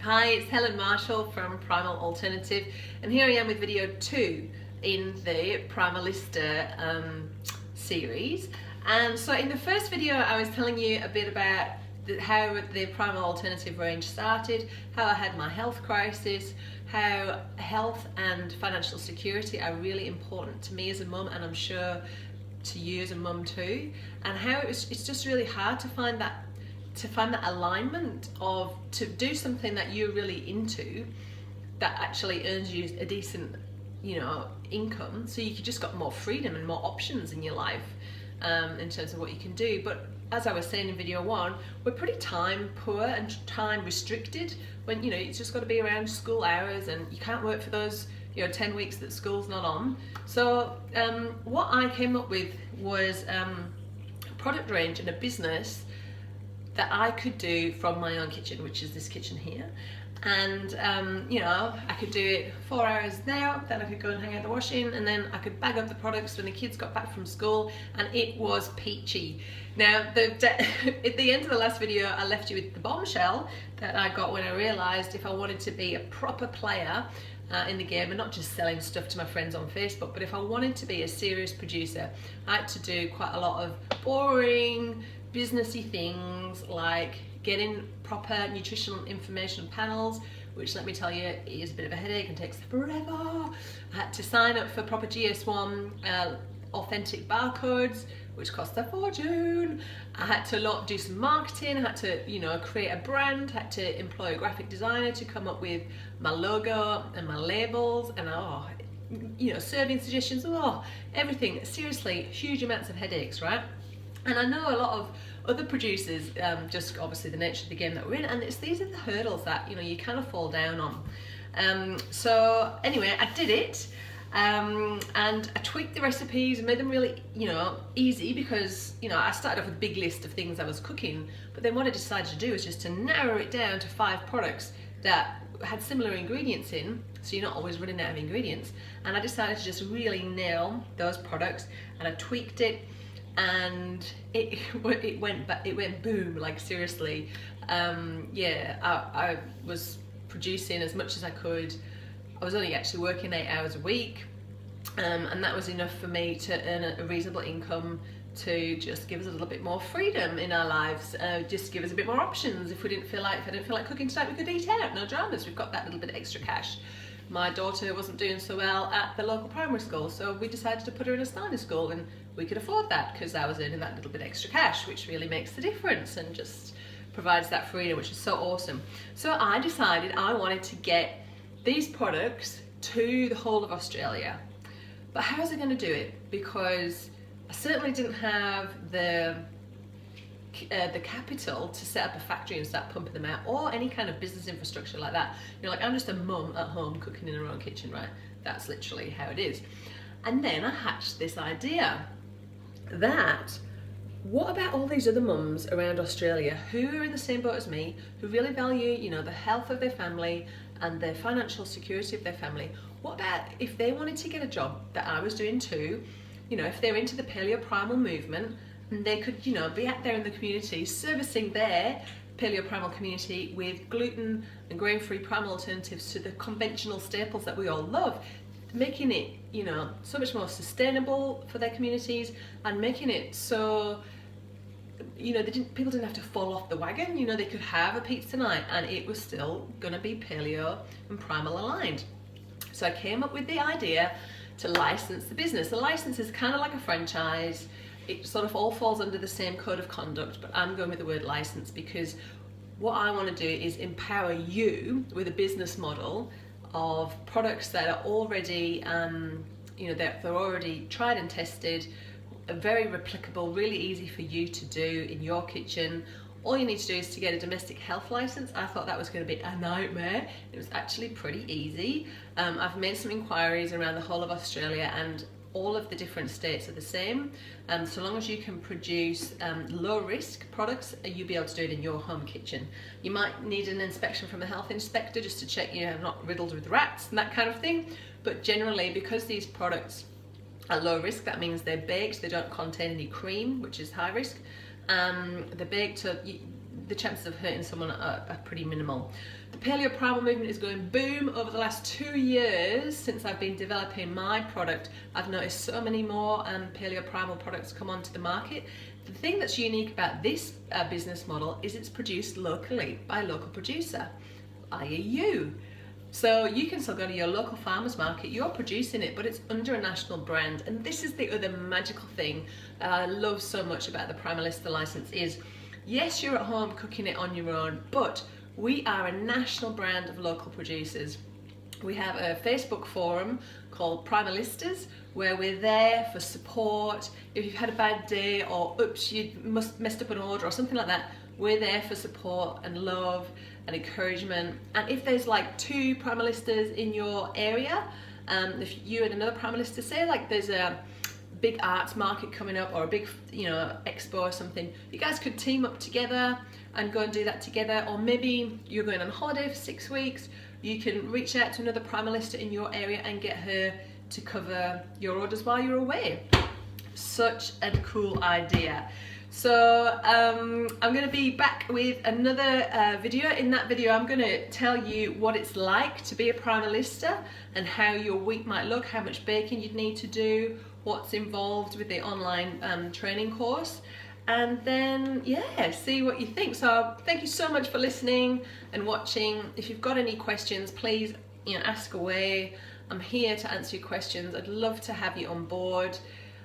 Hi, it's Helen Marshall from Primal Alternative, and here I am with video 2 in the Primalista series. And so in the first video I was telling you a bit about how the Primal Alternative range started, how I had my health crisis, how health and financial security are really important to me as a mum, and I'm sure to you as a mum too, and how it's just really hard to find that alignment of to do something that you're really into that actually earns you a decent income, so you just got more freedom and more options in your life in terms of what you can do. But as I was saying in video 1, we're pretty time poor and time restricted when it's just got to be around school hours, and you can't work for those 10 weeks that school's not on. So what I came up with was a product range and a business that I could do from my own kitchen, which is this kitchen here. And I could do it 4 hours now, then I could go and hang out the washing, and then I could bag up the products when the kids got back from school, and it was peachy. Now, at the end of the last video, I left you with the bombshell that I got when I realised if I wanted to be a proper player in the game and not just selling stuff to my friends on Facebook, but if I wanted to be a serious producer, I had to do quite a lot of boring, businessy things like getting proper nutritional information panels, which, let me tell you, is a bit of a headache and takes forever. I had to sign up for proper GS1 authentic barcodes, which cost a fortune. I had to do some marketing. I had to create a brand. I had to employ a graphic designer to come up with my logo and my labels and serving suggestions, everything. Seriously, huge amounts of headaches, right? And I know a lot of other producers, just obviously the nature of the game that we're in, and these are the hurdles that you kind of fall down on. So anyway, I did it, and I tweaked the recipes and made them really easy, because I started off with a big list of things I was cooking, but then what I decided to do was just to narrow it down to 5 products that had similar ingredients in, so you're not always running out of ingredients. And I decided to just really nail those products, and I tweaked it, and it went boom, like seriously. I was producing as much as I could. I was only actually working 8 hours a week, and that was enough for me to earn a reasonable income to just give us a little bit more freedom in our lives, just give us a bit more options. If I didn't feel like cooking tonight, we could eat out, no dramas. We've got that little bit of extra cash. My daughter wasn't doing so well at the local primary school, so we decided to put her in a Steiner school, and we could afford that because I was earning that little bit extra cash, which really makes the difference and just provides that freedom, which is so awesome. So I decided I wanted to get these products to the whole of Australia. But how was I going to do it? Because I certainly didn't have the capital to set up a factory and start pumping them out, or any kind of business infrastructure like that. I'm just a mum at home cooking in her own kitchen, right? That's literally how it is. And then I hatched this idea that, what about all these other mums around Australia who are in the same boat as me, who really value, the health of their family and the financial security of their family? What about if they wanted to get a job that I was doing too? If they're into the paleo primal movement, and they could, be out there in the community servicing their paleo primal community with gluten and grain-free primal alternatives to the conventional staples that we all love, making it, so much more sustainable for their communities, and making it so, people didn't have to fall off the wagon. They could have a pizza night and it was still gonna be paleo and primal aligned. So I came up with the idea to license the business. The license is kind of like a franchise. It sort of all falls under the same code of conduct, but I'm going with the word license because what I want to do is empower you with a business model of products that are already, they're already tried and tested, very replicable, really easy for you to do in your kitchen. All you need to do is to get a domestic health license. I thought that was going to be a nightmare. It was actually pretty easy. I've made some inquiries around the whole of Australia, and all of the different states are the same. So long as you can produce low risk products, you'll be able to do it in your home kitchen. You might need an inspection from a health inspector just to check you're not riddled with rats and that kind of thing. But generally, because these products are low risk, that means they're baked, they don't contain any cream, which is high risk. They're baked, so the chances of hurting someone are pretty minimal. The paleo primal movement is going boom. Over the last 2 years since I've been developing my product, I've noticed so many more paleo primal products come onto the market. The thing that's unique about this business model is it's produced locally by a local producer, i.e. you. So you can still go to your local farmer's market, you're producing it, but it's under a national brand. And this is the other magical thing I love so much about the Primalista license is, yes, you're at home cooking it on your own, but we are a national brand of local producers. We have a Facebook forum called Primalistas where we're there for support. If you've had a bad day or oops, you messed up an order or something like that, we're there for support and love and encouragement. And if there's like 2 Primalistas in your area, if you and another Primalista, say like there's a big arts market coming up or a big expo or something, you guys could team up together and go and do that together. Or maybe you're going on holiday for 6 weeks, you can reach out to another Primalista in your area and get her to cover your orders while you're away. Such a cool idea. So I'm going to be back with another video. In that video I'm going to tell you what it's like to be a Primalista and how your week might look, how much baking you'd need to do, what's involved with the online training course, and then yeah, see what you think. So thank you so much for listening and watching. If you've got any questions, please ask away. I'm here to answer your questions. I'd love to have you on board.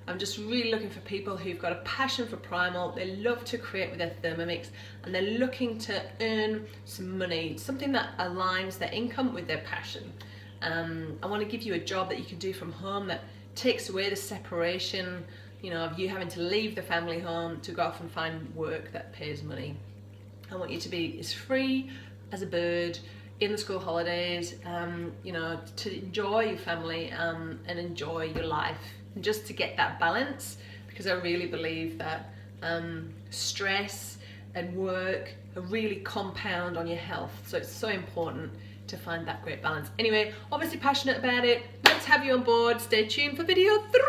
I'm just really looking for people who've got a passion for primal, they love to create with their Thermomix, and they're looking to earn some money, something that aligns their income with their passion. I want to give you a job that you can do from home that takes away the separation, of you having to leave the family home to go off and find work that pays money. I want you to be as free as a bird in the school holidays, to enjoy your family and enjoy your life, and just to get that balance, because I really believe that stress and work are really compound on your health. So it's so important to find that great balance. Anyway, obviously passionate about it. Let's have you on board. Stay tuned for video 3.